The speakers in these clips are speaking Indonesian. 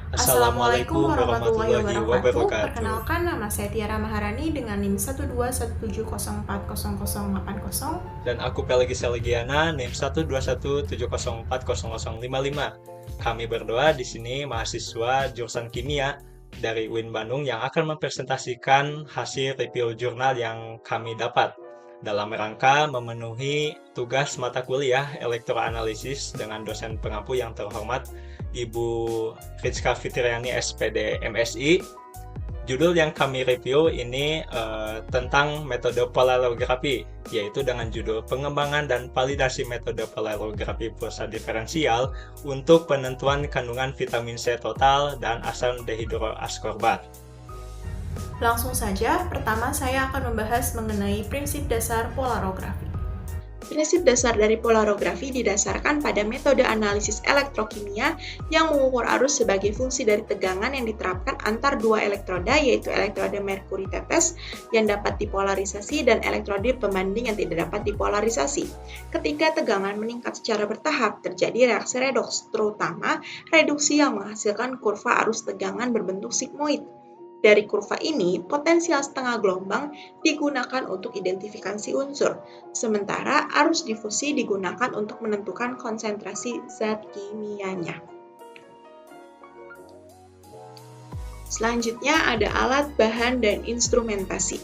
Assalamualaikum Assalamualaikum warahmatullahi warahmatullahi wabarakatuh. wabarakatuh. Perkenalkan, nama saya Tiara Maharani dengan NIM 12170400080. Dan aku Pelegi Selegiana, NIM 12170400055. Kami berdua di sini mahasiswa jurusan kimia dari UIN Bandung yang akan mempresentasikan hasil review jurnal yang kami dapat dalam rangka memenuhi tugas mata kuliah elektroanalisis dengan dosen pengampu yang terhormat Ibu Rizka Fitriani SPD MSI. Judul yang kami review ini tentang metode polarografi, yaitu dengan judul pengembangan dan validasi metode polarografi pulsa diferensial untuk penentuan kandungan vitamin C total dan asam dehidroaskorbat. Langsung saja, pertama saya akan membahas mengenai prinsip dasar polarografi. Prinsip dasar dari polarografi didasarkan pada metode analisis elektrokimia yang mengukur arus sebagai fungsi dari tegangan yang diterapkan antar dua elektroda, yaitu elektroda merkuri tetes yang dapat dipolarisasi dan elektroda pembanding yang tidak dapat dipolarisasi. Ketika tegangan meningkat secara bertahap, terjadi reaksi redoks, terutama reduksi yang menghasilkan kurva arus tegangan berbentuk sigmoid. Dari kurva ini, potensial setengah gelombang digunakan untuk identifikasi unsur, sementara arus difusi digunakan untuk menentukan konsentrasi zat kimianya. Selanjutnya ada alat, bahan, dan instrumentasi.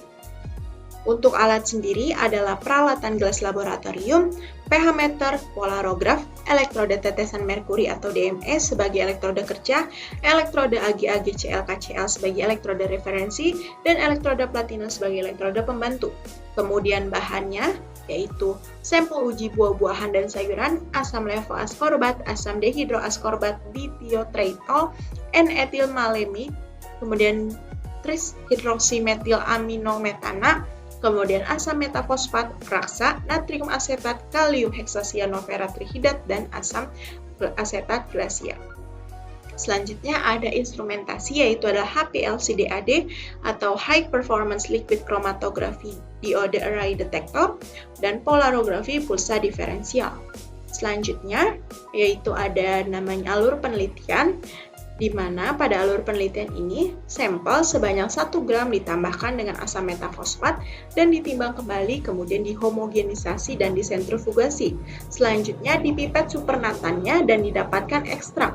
Untuk alat sendiri adalah peralatan gelas laboratorium, pH meter, polarograf, elektroda tetesan merkuri atau DME sebagai elektroda kerja, elektroda AgAgCl-KCl sebagai elektroda referensi, dan elektroda platina sebagai elektroda pembantu. Kemudian bahannya yaitu sampel uji buah-buahan dan sayuran, asam levoaskorbat, asam dehidroaskorbat, dithiotreitol, N-etilmalamid, kemudian tris-hidroksimetil-aminometana, kemudian asam metafosfat, raksa, natrium asetat, kalium heksasianoferat-trihidat, dan asam asetat glasia. Selanjutnya ada instrumentasi, yaitu adalah HPLC-DAD atau High Performance Liquid Chromatography Diode Array Detector dan polarografi pulsa diferensial. Selanjutnya yaitu ada namanya alur penelitian, di mana pada alur penelitian ini sampel sebanyak 1 gram ditambahkan dengan asam metafosfat dan ditimbang kembali, kemudian dihomogenisasi dan disentrifugasi. Selanjutnya dipipet supernatannya dan didapatkan ekstrak.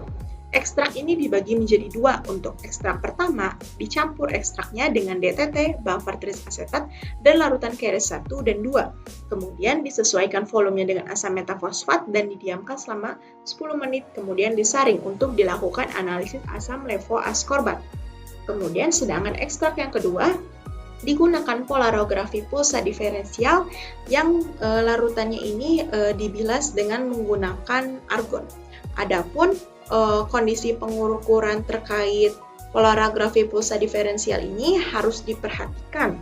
Ekstrak ini dibagi menjadi dua. Untuk ekstrak pertama, dicampur ekstraknya dengan DTT, buffer trisacetat, dan larutan keres 1 dan 2. Kemudian disesuaikan volumenya dengan asam metafosfat dan didiamkan selama 10 menit, kemudian disaring untuk dilakukan analisis asam levoaskorbat. Kemudian sedangkan ekstrak yang kedua, digunakan polarografi pulsa diferensial yang larutannya ini dibilas dengan menggunakan argon. Adapun kondisi pengukuran terkait polarografi pulsa diferensial ini harus diperhatikan.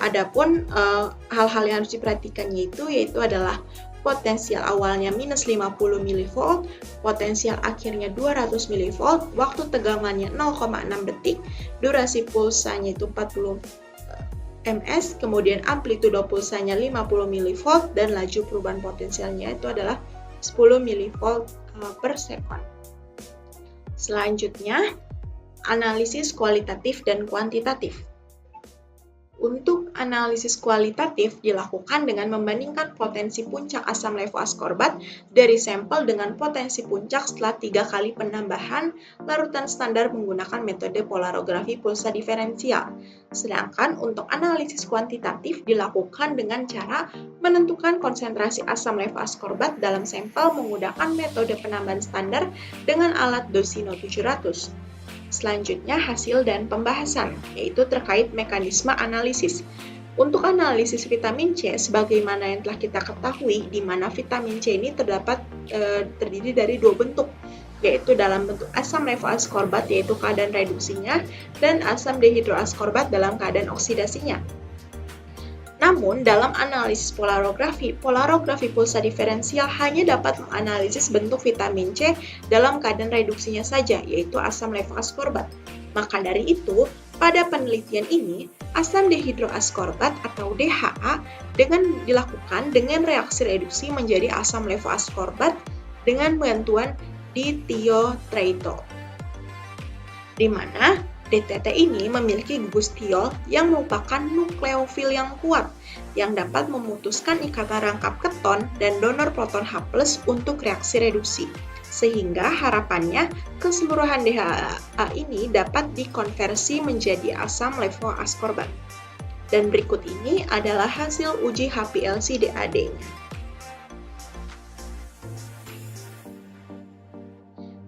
Adapun hal-hal yang harus diperhatikan yaitu adalah potensial awalnya minus 50 mV, potensial akhirnya 200 mV, waktu tegangannya 0,6 detik, durasi pulsanya itu 40 ms, kemudian amplitudo pulsanya 50 mV, dan laju perubahan potensialnya itu adalah 10 mV per sekon. Selanjutnya, analisis kualitatif dan kuantitatif. Untuk analisis kualitatif dilakukan dengan membandingkan potensi puncak asam levoaskorbat dari sampel dengan potensi puncak setelah 3 kali penambahan larutan standar menggunakan metode polarografi pulsa diferensial. Sedangkan untuk analisis kuantitatif dilakukan dengan cara menentukan konsentrasi asam levoaskorbat dalam sampel menggunakan metode penambahan standar dengan alat Dosino 700. Selanjutnya hasil dan pembahasan, yaitu terkait mekanisme analisis. Untuk analisis vitamin C, sebagaimana yang telah kita ketahui, di mana vitamin C ini terdiri dari dua bentuk, yaitu dalam bentuk asam levoaskorbat, yaitu keadaan reduksinya, dan asam dehidroaskorbat dalam keadaan oksidasinya. Namun, dalam analisis polarografi pulsa diferensial hanya dapat menganalisis bentuk vitamin C dalam keadaan reduksinya saja, yaitu asam levoaskorbat. Maka dari itu, pada penelitian ini, asam dehidroaskorbat atau DHA dilakukan dengan reaksi reduksi menjadi asam levoaskorbat dengan bantuan dithiotreitol. di mana DTT ini memiliki gugus tiol yang merupakan nukleofil yang kuat yang dapat memutuskan ikatan rangkap keton dan donor proton H+ untuk reaksi reduksi. Sehingga harapannya keseluruhan DHA ini dapat dikonversi menjadi asam levoaskorbat. Dan berikut ini adalah hasil uji HPLC DAD-nya.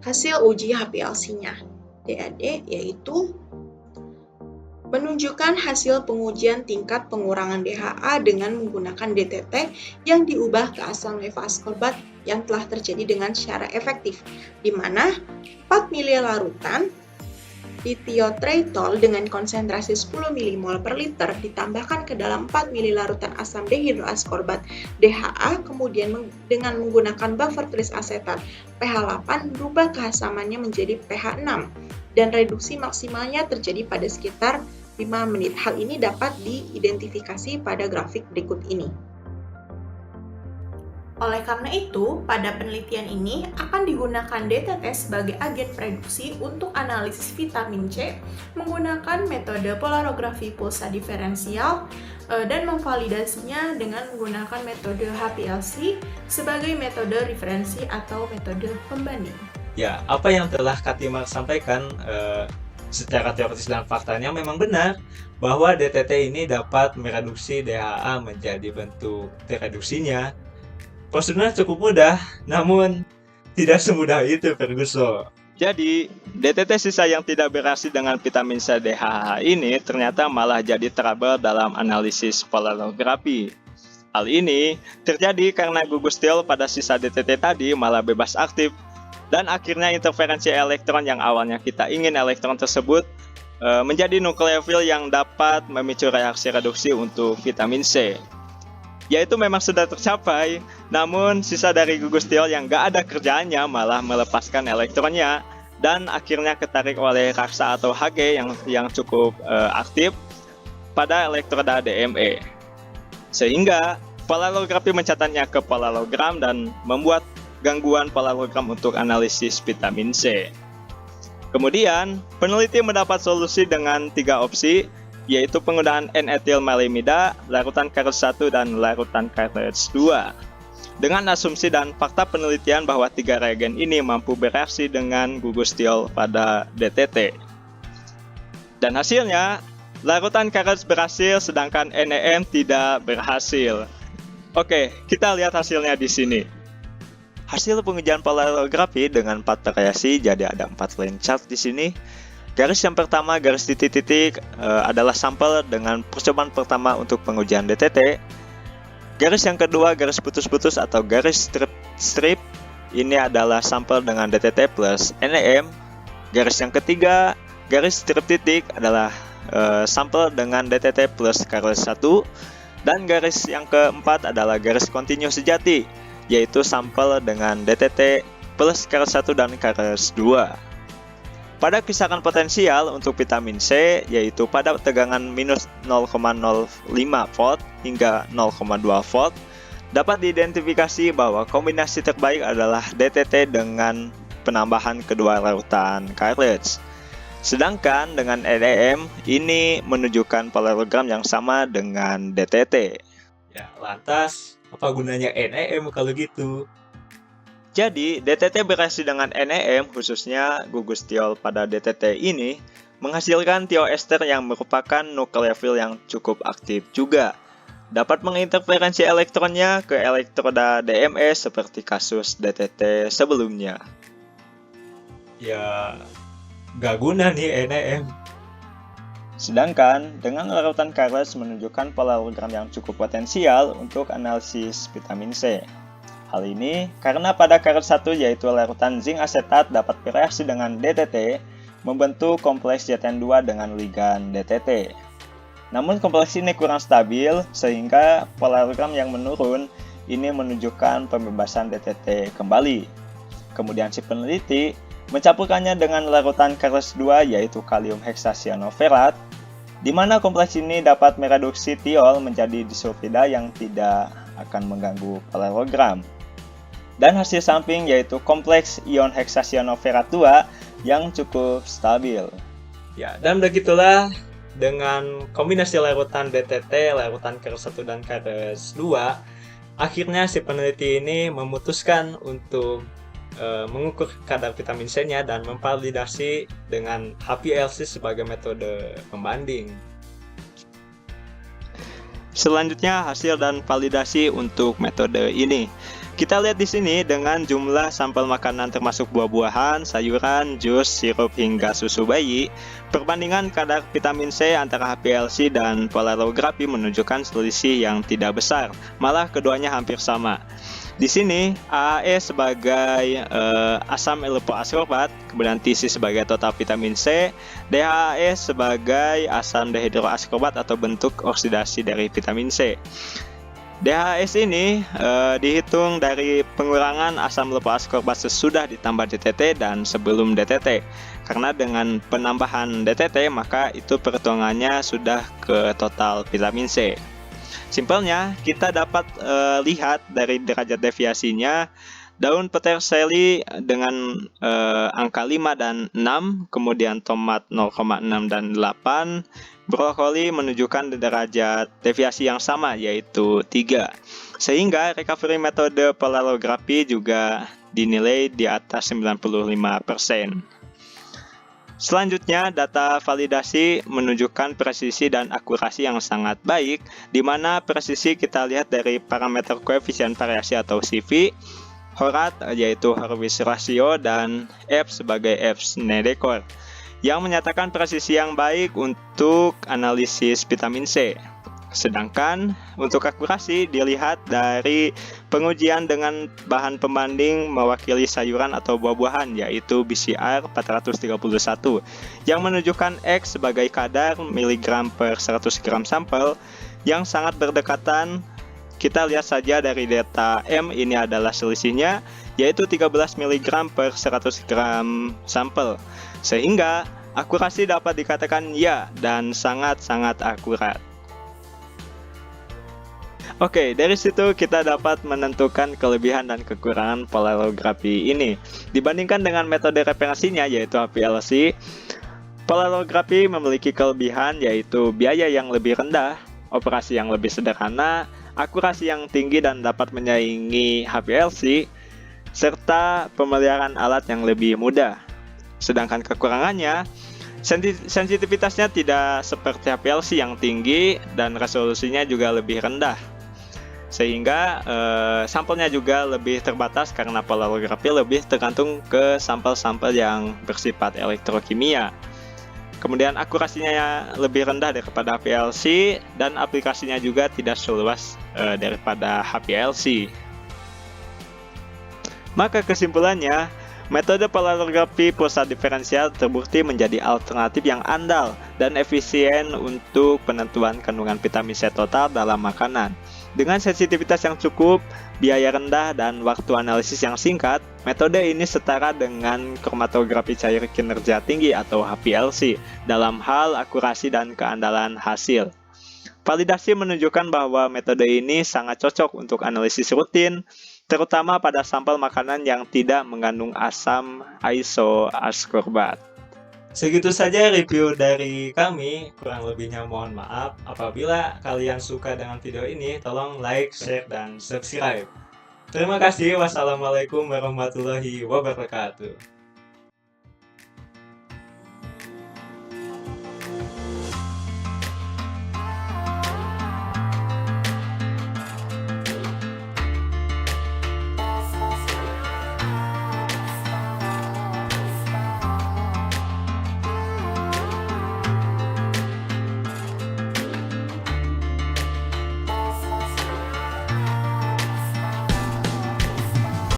Hasil uji HPLC-nya DAD yaitu menunjukkan hasil pengujian tingkat pengurangan DHA dengan menggunakan DTT yang diubah ke asam levoaskorbat yang telah terjadi dengan secara efektif, di mana 4 ml larutan dithiotretol dengan konsentrasi 10 mmol per liter ditambahkan ke dalam 4 ml larutan asam dehidroaskorbat DHA, kemudian dengan menggunakan buffer trisasetat pH 8 berubah keasamannya menjadi pH 6 dan reduksi maksimalnya terjadi pada sekitar 5 menit. Hal ini dapat diidentifikasi pada grafik berikut ini. Oleh karena itu, pada penelitian ini akan digunakan DTT sebagai agen reduksi untuk analisis vitamin C menggunakan metode polarografi pulsa diferensial dan memvalidasinya dengan menggunakan metode HPLC sebagai metode referensi atau metode pembanding. Ya, apa yang telah Kak Timar sampaikan secara teoritis dan faktanya memang benar bahwa DTT ini dapat mereduksi DHA menjadi bentuk tereduksinya. Prosedurnya cukup mudah, namun tidak semudah itu, Ferguson. Jadi, DTT sisa yang tidak bereaksi dengan vitamin C DHA ini ternyata malah jadi trouble dalam analisis polarografi. Hal ini terjadi karena gugus tiol pada sisa DTT tadi malah bebas aktif, dan akhirnya interferensi elektron yang awalnya kita ingin elektron tersebut menjadi nukleofil yang dapat memicu reaksi reduksi untuk vitamin C. Yaitu memang sudah tercapai, namun sisa dari gugus tiol yang gak ada kerjaannya malah melepaskan elektronnya dan akhirnya ketarik oleh raksa atau Hg yang cukup aktif pada elektroda DME. Sehingga polarografi mencatatnya ke polarogram dan membuat gangguan polarogram untuk analisis vitamin C. Kemudian, peneliti mendapat solusi dengan 3 opsi, yaitu penggunaan N-etilmelimida, larutan karet 1, dan larutan karet 2. Dengan asumsi dan fakta penelitian bahwa 3 reagen ini mampu bereaksi dengan gugus tiol pada DTT. Dan hasilnya, larutan karet berhasil sedangkan NEM tidak berhasil. Oke, kita lihat hasilnya di sini. Hasil pengujian polarografi dengan 4 variasi, jadi ada 4 line chart di sini. Garis yang pertama, garis titik-titik, adalah sampel dengan percobaan pertama untuk pengujian DTT. Garis yang kedua, garis putus-putus atau garis strip, ini adalah sampel dengan DTT plus NEM. Garis yang ketiga, garis strip titik adalah sampel dengan DTT plus karet 1. Dan garis yang keempat adalah garis kontinu sejati, yaitu sampel dengan DTT plus karet 1 dan karet 2. Pada kisaran potensial untuk vitamin C, yaitu pada tegangan minus 0,05 volt hingga 0,2 volt, dapat diidentifikasi bahwa kombinasi terbaik adalah DTT dengan penambahan kedua larutan karet. Sedangkan dengan NEM, ini menunjukkan polarogram yang sama dengan DTT. Ya, lantas apa gunanya NEM kalau gitu? Jadi, DTT bereaksi dengan NEM, khususnya gugus tiol pada DTT ini, menghasilkan thioester yang merupakan nukleofil yang cukup aktif juga. Dapat menginterferensi elektronnya ke elektroda DME seperti kasus DTT sebelumnya. Ya, gak guna nih NEM. Sedangkan, dengan larutan karet menunjukkan polarogram yang cukup potensial untuk analisis vitamin C. Hal ini karena pada karet 1 yaitu larutan zinc asetat dapat bereaksi dengan DTT membentuk kompleks ZN2 dengan ligan DTT. Namun kompleks ini kurang stabil sehingga polarogram yang menurun ini menunjukkan pembebasan DTT kembali. Kemudian si peneliti mencampurkannya dengan larutan karet 2 yaitu kalium heksasianoferat, di mana kompleks ini dapat mereduksi tiol menjadi disulfida yang tidak akan mengganggu polarogram. Dan hasil samping yaitu kompleks ion heksasianoferat 2 yang cukup stabil. Ya, dan begitulah dengan kombinasi larutan DTT, larutan KR1 dan KR2, akhirnya si peneliti ini memutuskan untuk mengukur kadar vitamin C-nya dan memvalidasi dengan HPLC sebagai metode pembanding. Selanjutnya hasil dan validasi untuk metode ini. Kita lihat di sini dengan jumlah sampel makanan termasuk buah-buahan, sayuran, jus, sirup hingga susu bayi. Perbandingan kadar vitamin C antara HPLC dan polarografi menunjukkan selisih yang tidak besar, malah keduanya hampir sama. Di sini AAE sebagai asam L-ascorbat, kemudian TC sebagai total vitamin C, DHAE sebagai asam dehidroascorbat atau bentuk oksidasi dari vitamin C. DHAS ini dihitung dari pengurangan asam L-ascorbat sesudah ditambah DTT dan sebelum DTT. Karena dengan penambahan DTT maka itu perhitungannya sudah ke total vitamin C. Simpelnya, kita dapat lihat dari derajat deviasinya, daun peterseli dengan angka 5 dan 6, kemudian tomat 0,6 dan 8, brokoli menunjukkan derajat deviasi yang sama yaitu 3. Sehingga recovery metode polarografi juga dinilai di atas 95%. Selanjutnya, data validasi menunjukkan presisi dan akurasi yang sangat baik, di mana presisi kita lihat dari parameter koefisien variasi atau CV, HORAT yaitu Horwitz ratio, dan F sebagai F-Snedeker, yang menyatakan presisi yang baik untuk analisis vitamin C. Sedangkan untuk akurasi dilihat dari pengujian dengan bahan pembanding mewakili sayuran atau buah-buahan yaitu BCR 431 yang menunjukkan X sebagai kadar miligram per 100 gram sampel yang sangat berdekatan. Kita lihat saja dari data M, ini adalah selisihnya yaitu 13 mg per 100 gram sampel, sehingga akurasi dapat dikatakan ya dan sangat-sangat akurat. Oke, dari situ kita dapat menentukan kelebihan dan kekurangan polarografi ini. Dibandingkan dengan metode referensinya yaitu HPLC, polarografi memiliki kelebihan yaitu biaya yang lebih rendah, operasi yang lebih sederhana, akurasi yang tinggi dan dapat menyaingi HPLC, serta pemeliharaan alat yang lebih mudah. Sedangkan kekurangannya, sensitivitasnya tidak seperti HPLC yang tinggi dan resolusinya juga lebih rendah. Sehingga sampelnya juga lebih terbatas karena polarografi lebih tergantung ke sampel-sampel yang bersifat elektrokimia. Kemudian akurasinya lebih rendah daripada HPLC dan aplikasinya juga tidak seluas daripada HPLC. Maka kesimpulannya, metode polarografi pusat diferensial terbukti menjadi alternatif yang andal dan efisien untuk penentuan kandungan vitamin C total dalam makanan. Dengan sensitivitas yang cukup, biaya rendah, dan waktu analisis yang singkat, metode ini setara dengan kromatografi cair kinerja tinggi atau HPLC dalam hal akurasi dan keandalan hasil. Validasi menunjukkan bahwa metode ini sangat cocok untuk analisis rutin, terutama pada sampel makanan yang tidak mengandung asam isoascorbat. Segitu saja review dari kami, kurang lebihnya mohon maaf. Apabila kalian suka dengan video ini, tolong like, share, dan subscribe. Terima kasih. Wassalamualaikum warahmatullahi wabarakatuh.